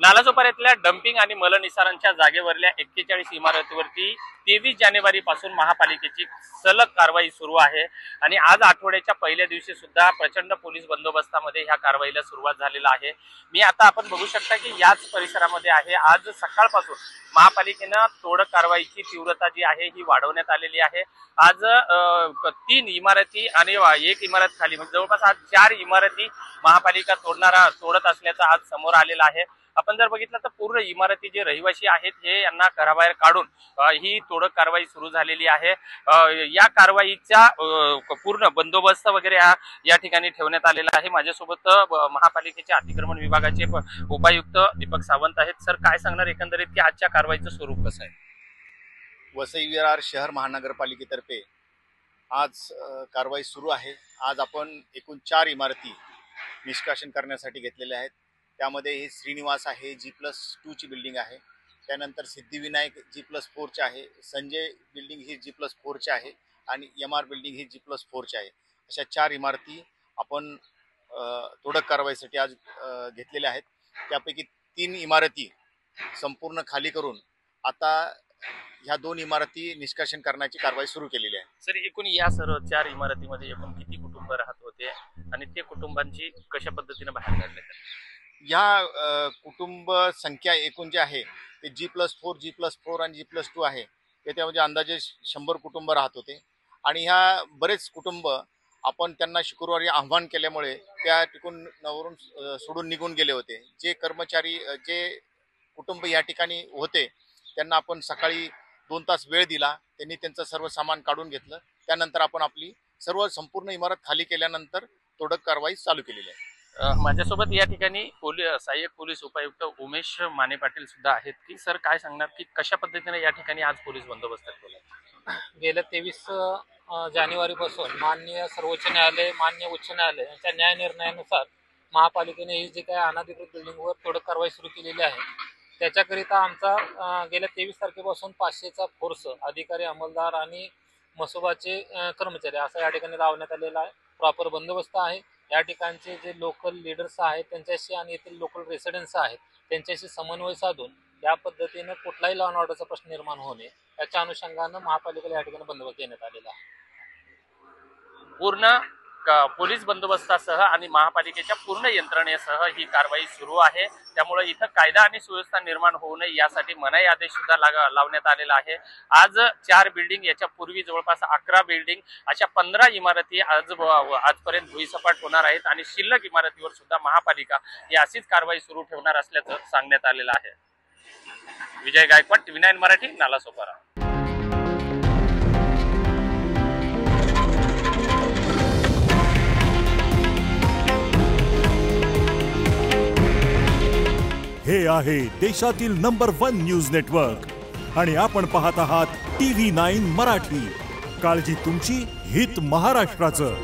नालासोपाऱ्यातल्या dumping आणि मलनिसारांच्या जागेवरल्या 41 इमारतीवरती 23 जानेवारी पासून महापालिकेची सलग कारवाई सुरू आहे आणि आज आठवड्याच्या पहिल्या दिवशी सुद्धा प्रचंड पोलीस बंदोबस्तामध्ये ह्या कारवाईला सुरुवात झालेला आहे। मी आता आपण बघू शकता की याच परिसरामध्ये आहे। आज सकाळपासून महापालिकेने तोडक कारवाईची तीव्रता जी आहे ही वाढवण्यात आलेली आहे। आज 3 इमारती आणि एक इमारत खाली म्हणजे जवळपास आज 4 इमारती महापालिका तोडत असल्याचं आज समोर आलेलं आहे। आपण जर बघितलं तर पूर्ण इमारती जे रहिवासी आहेत हे यांना घराबाहेर काढून ही तोडक कारवाई सुरू झालेली आहे। या कारवाईचा पूर्ण बंदोबस्त वगैरे या ठिकाणी ठेवण्यात आलेला आहे। माझ्यासोबत महापालिकेचे अतिक्रमण विभागाचे उपायुक्त दीपक सावंत आहेत। सर, काय सांगणार एकंदरीत की आजच्या कारवाईचं स्वरूप कसं आहे? वसई विरार शहर महानगरपालिकेतर्फे आज कारवाई सुरू आहे। आज आपण एकूण 4 इमारती निष्कासन करण्यासाठी घेतलेल्या आहेत। त्यामध्ये हे श्रीनिवास आहे, G+2 ची बिल्डिंग आहे। त्यानंतर सिद्धिविनायक G+4 ची आहे, संजय बिल्डिंग ही G+4 ची आहे आणि MR बिल्डिंग ही G+4 ची आहे। अशा 4 इमारती आपण तोडक कारवाईसाठी आज घेतलेल्या आहेत। त्यापैकी 3 इमारती संपूर्ण खाली करून आता ह्या 2 इमारती निष्कासन करण्याची कारवाई सुरू केलेली आहे। सर, एकूण या सर्व 4 इमारतीमध्ये एकूण किती कुटुंब राहत होते आणि ते कुटुंबांची कशा पद्धतीने बाहेर काढण्यात आली? या कुटुंब संख्या एकूण जे आहे ते G+4 आणि G+2 आहे। त्यामध्ये अंदाजे 100 कुटुंब राहत होते आणि ह्या बरेच कुटुंब आपण त्यांना शुक्रवारी आव्हान केल्यामुळे त्या ठिकाणावरून सोडून निघून गेले होते। जे कर्मचारी जे कुटुंब या ठिकाणी होते त्यांना आपण सकाळी 2 तास वेळ दिला। त्यांनी त्यांचं सर्व सामान काढून घेतलं। त्यानंतर आपण आपली संपूर्ण इमारत खाली केल्यानंतर तोडक कारवाई चालू केलेली आहे। माझ्यासोबत या ठिकाणी सहाय्यक पोलीस उपायुक्त उमेश माने पाटील सुद्धा आहेत की सर, काय सांगणार की कशा पद्धतीने या ठिकाणी आज पोलीस बंदोबस्त ठेवला? गेल्या 23 जानेवारी पासून माननीय सर्वोच्च न्यायालय, माननीय उच्च न्यायालय यांच्या न्याय निर्णयानुसार महापालिकेने ही जी काही अनधिकृत बिल्डिंगवर तोडक कारवाई सुरू केलेली आहे त्याच्याकरिता आमचा गेल्या 23 तारखेपासून 500चा फोर्स अधिकारी, अंमलदार आणि मसोबाचे कर्मचारी असा या ठिकाणी लावण्यात आलेला आहे। प्रॉपर बंदोबस्त आहे। या ठिकाणचे जे लोकल लीडर्स आहेत त्यांच्याशी आणि येथील लोकल रेसिडेंट्स आहेत त्यांच्याशी समन्वय साधून या पद्धतीने कुठलाही लॉ अँड ऑर्डरचा प्रश्न निर्माण होणे याच्या अनुषंगाने महापालिकेला या ठिकाणी बंदोबस्त देण्यात आलेला आहे। पूर्ण पोलीस बंदोबस्तासह आणि महापालिकेच्या पूर्ण यंत्रणेसह ही कारवाई सुरू आहे। त्यामुळे इथं कायदा आणि सुव्यवस्था निर्माण होऊ नये यासाठी मनाई आदेश सुद्धा लावण्यात आलेला आहे। आज 4 बिल्डिंग, याच्या पूर्वी जवळपास 11 बिल्डिंग, अशा 15 इमारती आजपर्यंत भुईसपाट होणार आहेत आणि शिल्लक इमारतीवर सुद्धा महापालिका ही अशीच कारवाई सुरू ठेवणार असल्याचं सांगण्यात आलेलं आहे। विजय गायकवाड, TV9 मराठी, नालासोपारा। हे आहे देशातील नंबर 1 न्यूज नेटवर्क आणि आपण पाहत आहात TV9 मराठी। काळजी तुमची, हित महाराष्ट्राचं।